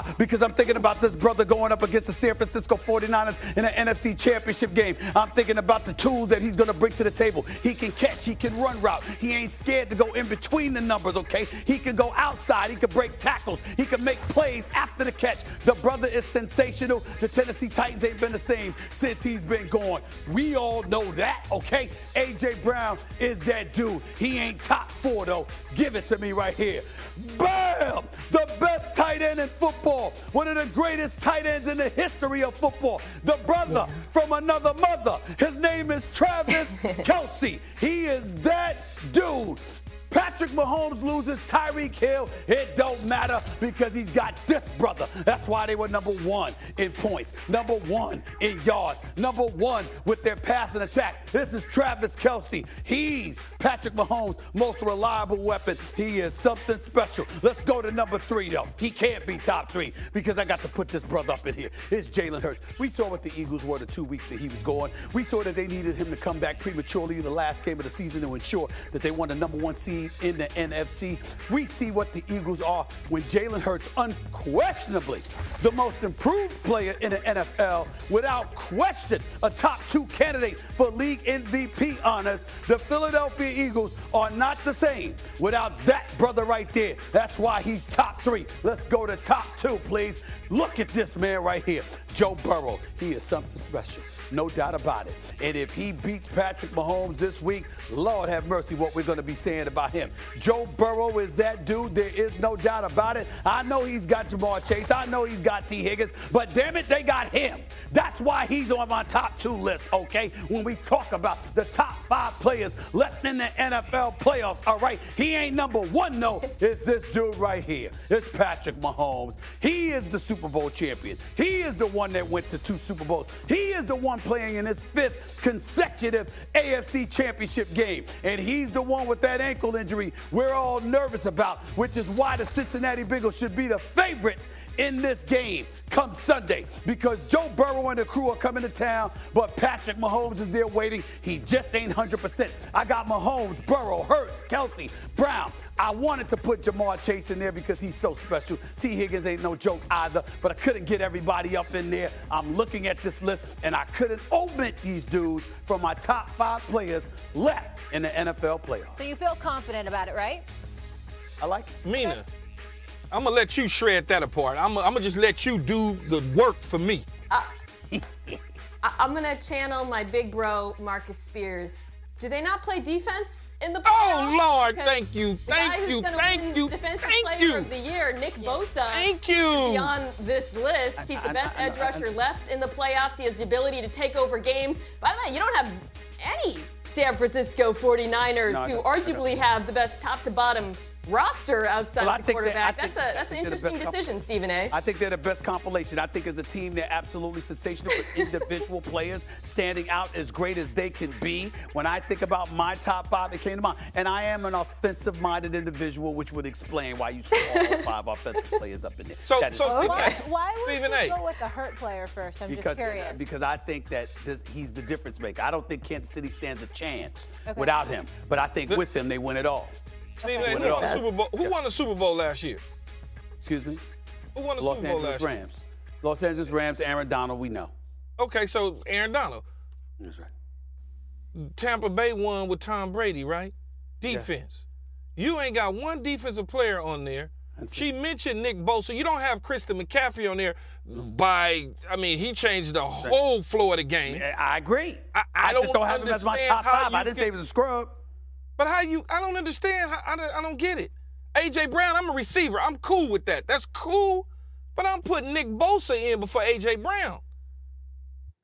Why? Because I'm thinking about this brother going up against the San Francisco 49ers in an NFC Championship game. I'm thinking about the tools that he's going to bring to the table. He can catch. He can run route. He ain't scared to go in between the numbers, okay? He can go outside. He can break tackles. He can make plays after the catch. The brother is sensational. The Tennessee Titans ain't been the same since he's been gone. We all know that, okay? A.J. Brown is that dude. He ain't top 4, though. Give it to me right here. Bam! The best tight end in football. One of the greatest tight ends in the history of football. The brother from another mother. His name is Travis Kelce. He is that dude. Patrick Mahomes loses Tyreek Hill. It don't matter because he's got this brother. That's why they were #1 in points, #1 in yards, #1 with their passing attack. This is Travis Kelce. He's Patrick Mahomes' most reliable weapon. He is something special. Let's go to #3, though. He can't be top 3 because I got to put this brother up in here. It's Jalen Hurts. We saw what the Eagles were the 2 weeks that he was gone. We saw that they needed him to come back prematurely in the last game of the season to ensure that they won the #1 seed in the NFC. We see what the Eagles are when Jalen Hurts, unquestionably the most improved player in the NFL, without question a top 2 candidate for league MVP honors. The Philadelphia Eagles are not the same without that brother right there. That's why he's top 3. Let's go to top 2, please. Look at this man right here, Joe Burrow. He is something special. No doubt about it. And if he beats Patrick Mahomes this week, Lord have mercy what we're going to be saying about him. Joe Burrow is that dude. There is no doubt about it. I know he's got Jamar Chase. I know he's got T. Higgins. But damn it, they got him. That's why he's on my top 2 list, okay? When we talk about the top 5 players left in the NFL playoffs, all right? He ain't #1, no. It's this dude right here. It's Patrick Mahomes. He is the Super Bowl champion. He is the one that went to 2 Super Bowls. He is the one playing in his 5th consecutive AFC Championship game. And he's the one with that ankle injury we're all nervous about, which is why the Cincinnati Bengals should be the favorites in this game come Sunday, because Joe Burrow and the crew are coming to town, but Patrick Mahomes is there waiting. He just ain't 100%. I got Mahomes, Burrow, Hurts, Kelce, Brown. I wanted to put Jamar Chase in there because he's so special. T. Higgins ain't no joke either, but I couldn't get everybody up in there. I'm looking at this list, and I couldn't omit these dudes from my top 5 players left in the NFL playoffs. So you feel confident about it, right? I like it. Mina, I'm going to let you shred that apart. I'm going to just let you do the work for me. I'm going to channel my big bro, Marcus Spears. Do they not play defense in the playoffs? Oh, Lord, thank you, Defensive Player of the Year, Nick Bosa. Thank you. Is on this list. He's the best edge rusher left in the playoffs. He has the ability to take over games. By the way, you don't have any San Francisco 49ers who arguably have the best top-to-bottom roster outside of the quarterback. That's an interesting decision, Stephen A. I think they're the best compilation. I think as a team, they're absolutely sensational for individual players standing out as great as they can be. When I think about my top 5, it came to mind. And I am an offensive-minded individual, which would explain why you saw all 5 offensive players up in there. Why would you go with the hurt player first? I'm just curious. Because I think that he's the difference maker. I don't think Kansas City stands a chance without him. But I think with him, they win it all. Stephen A., who won the Super Bowl last year? Excuse me? Who won the Super Bowl last year? Los Angeles Rams, Aaron Donald, we know. Okay, so Aaron Donald. That's right. Tampa Bay won with Tom Brady, right? Defense. Yeah. You ain't got one defensive player on there. She mentioned Nick Bosa. You don't have Christian McCaffrey on there he changed the whole floor of the game. I agree. I just don't have him as my top 5. I didn't say he was a scrub. But I don't understand. I don't get it. A.J. Brown, I'm a receiver. I'm cool with that. That's cool. But I'm putting Nick Bosa in before A.J. Brown.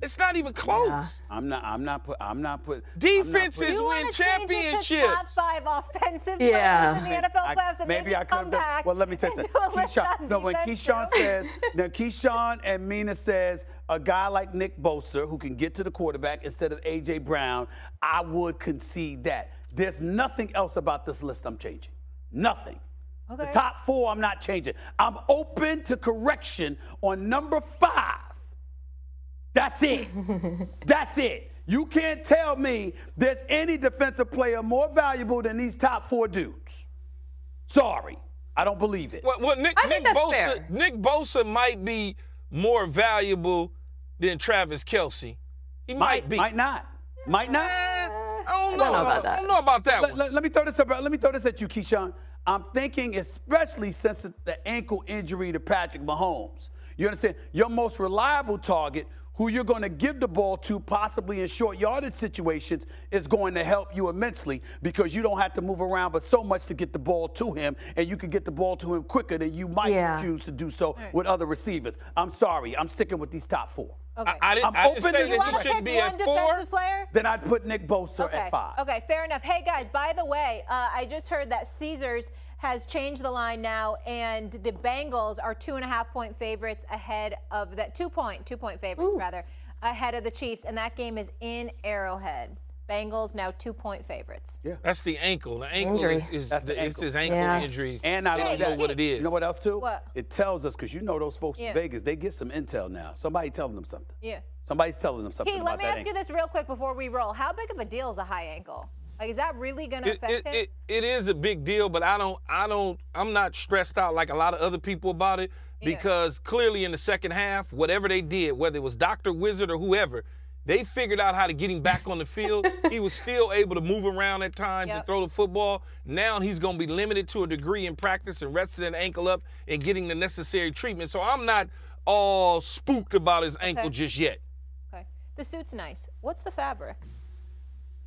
It's not even close. Yeah. I'm not putting. Defenses win championships. Top 5 offensive players in the NFL playoffs. Maybe I could have done. Well, let me tell you something. When Keyshawn says, now Keyshawn and Mina says a guy like Nick Bosa who can get to the quarterback instead of A.J. Brown, I would concede that. There's nothing else about this list I'm changing. Nothing. Okay. The top 4 I'm not changing. I'm open to correction on number 5. That's it. That's it. You can't tell me there's any defensive player more valuable than these top 4 dudes. Sorry. I don't believe it. Well, Nick Bosa might be more valuable than Travis Kelce. He might be. Might not. Might not. I don't know about that. I don't know about that one. Let me throw this up. Let me throw this at you, Keyshawn. I'm thinking, especially since the ankle injury to Patrick Mahomes. You understand? Your most reliable target, who you're going to give the ball to possibly in short yardage situations, is going to help you immensely because you don't have to move around but so much to get the ball to him, and you can get the ball to him quicker than you might choose to do so with other receivers. I'm sorry. I'm sticking with these top 4. Okay. I didn't say that he should be at 4. Then I'd put Nick Bosa at 5. Okay, fair enough. Hey, guys, by the way, I just heard that Caesars has changed the line now, and the Bengals are 2.5-point favorites ahead of that 2-point favorites, rather, ahead of the Chiefs, and that game is in Arrowhead. Bengals now 2-point favorites. Yeah. That's the ankle. The ankle is his ankle injury. And I don't know what it is. You know what else, too? What? It tells us, because you know those folks in Vegas, they get some intel now. Somebody telling them something. Yeah. Somebody's telling them something about that let me ask you this real quick before we roll. How big of a deal is a high ankle? Like, is that really going to affect him? It is a big deal, but I'm not stressed out like a lot of other people about it because clearly in the second half, whatever they did, whether it was Dr. Wizard or whoever, they figured out how to get him back on the field. He was still able to move around at times and throw the football. Now he's going to be limited to a degree in practice and resting an ankle up and getting the necessary treatment. So I'm not all spooked about his ankle just yet. Okay. The suit's nice. What's the fabric?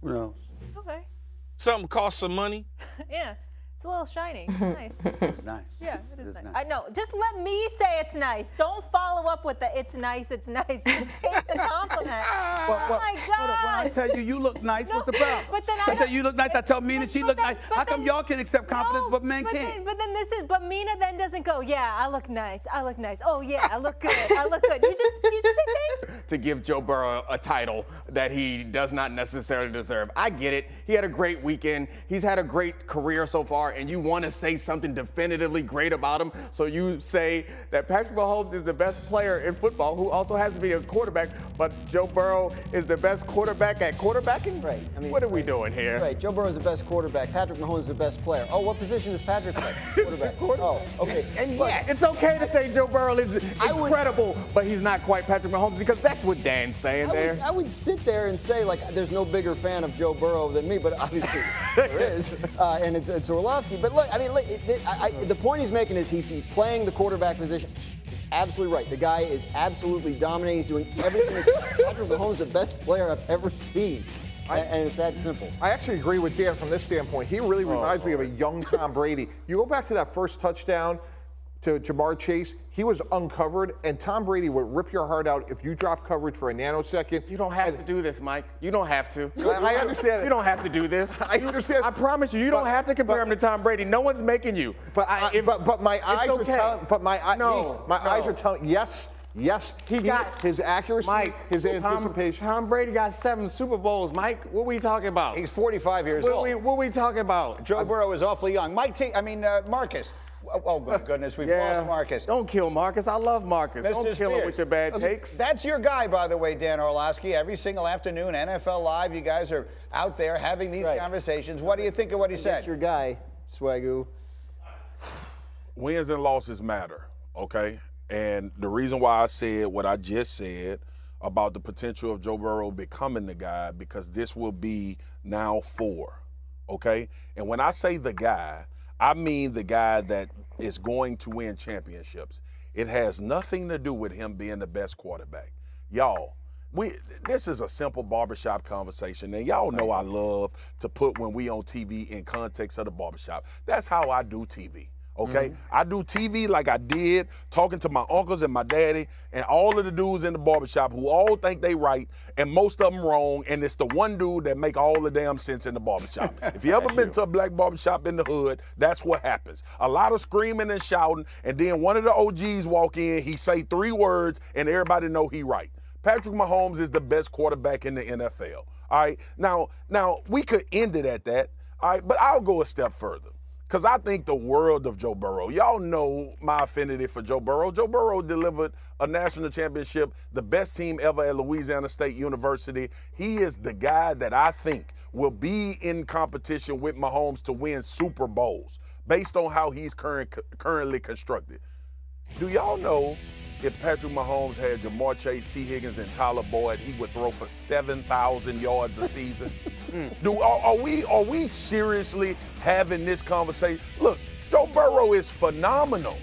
Who knows? Okay. Something costs some money. Yeah. It's a little shiny. It's nice. It's nice. Yeah, it is nice. I know. Just let me say it's nice. Don't follow up with the it's nice, it's nice. Just take the compliment. Oh, my God. When I tell you look nice, what's the problem? But then I tell you look nice, I tell Mina she look nice. How come y'all can accept confidence but men can't? But Mina then doesn't go, yeah, I look nice. I look nice. Oh, yeah, I look good. I look good. You just say things? To give Joe Burrow a title that he does not necessarily deserve. I get it. He had a great weekend. He's had a great career so far, and you want to say something definitively great about him. So you say that Patrick Mahomes is the best player in football, who also has to be a quarterback, but Joe Burrow is the best quarterback at quarterbacking? Right. I mean, what are we doing here? Right. Joe Burrow is the best quarterback. Patrick Mahomes is the best player. Oh, what position is Patrick play? Quarterback. Oh, okay. And yeah, it's okay to say Joe Burrow is incredible, but he's not quite Patrick Mahomes, because that's what Dan's saying there. I would sit there and say, like, there's no bigger fan of Joe Burrow than me, but obviously there is, and it's Orlovsky. But look, I mean, the point he's making is he's playing the quarterback position. He's absolutely right. The guy is absolutely dominating. He's doing everything. Patrick Mahomes is the best player I've ever seen. And it's that simple. I actually agree with Dan from this standpoint. He really reminds me of a young Tom Brady. You go back to that first touchdown to Jamar Chase, he was uncovered, and Tom Brady would rip your heart out if you drop coverage for a nanosecond. You don't have to do this, Mike. You don't have to. I understand it. You don't have to do this. I understand. I promise you, you don't have to compare him to Tom Brady. No one's making you. But my eyes are telling. But my eyes are telling. Yes, he got his accuracy, Mike, his anticipation. Tom Brady got 7 Super Bowls, Mike. What are we talking about? He's 45 years old. What are we talking about? Joe Burrow is awfully young. Marcus. Oh, my goodness, we've lost Marcus. Don't kill Marcus. I love Marcus. Mr. Don't kill him with your bad takes. That's your guy, by the way, Dan Orlovsky. Every single afternoon, NFL Live, you guys are out there having these conversations. What do you think of what he said? That's your guy, Swagoo. Wins and losses matter, okay? And the reason why I said what I just said about the potential of Joe Burrow becoming the guy, because this will be now 4, okay? And when I say the guy, I mean the guy that is going to win championships. It has nothing to do with him being the best quarterback. Y'all, this is a simple barbershop conversation, and y'all know I love to put when we on TV in context of the barbershop. That's how I do TV. Okay, I do TV like I did, talking to my uncles and my daddy and all of the dudes in the barbershop who all think they right and most of them wrong, and it's the one dude that make all the damn sense in the barbershop. If you ever been to a black barbershop in the hood, that's what happens. A lot of screaming and shouting, and then one of the OGs walk in, he say 3 words, and everybody know he right. Patrick Mahomes is the best quarterback in the NFL. All right, now we could end it at that, all right, but I'll go a step further. because I think the world of Joe Burrow. Y'all know my affinity for Joe Burrow. Joe Burrow delivered a national championship, the best team ever at Louisiana State University. He is the guy that I think will be in competition with Mahomes to win Super Bowls based on how he's currently constructed. Do y'all know if Patrick Mahomes had Jamar Chase, T. Higgins, and Tyler Boyd, he would throw for 7,000 yards a season? Are we seriously having this conversation? Look, Joe Burrow is phenomenal.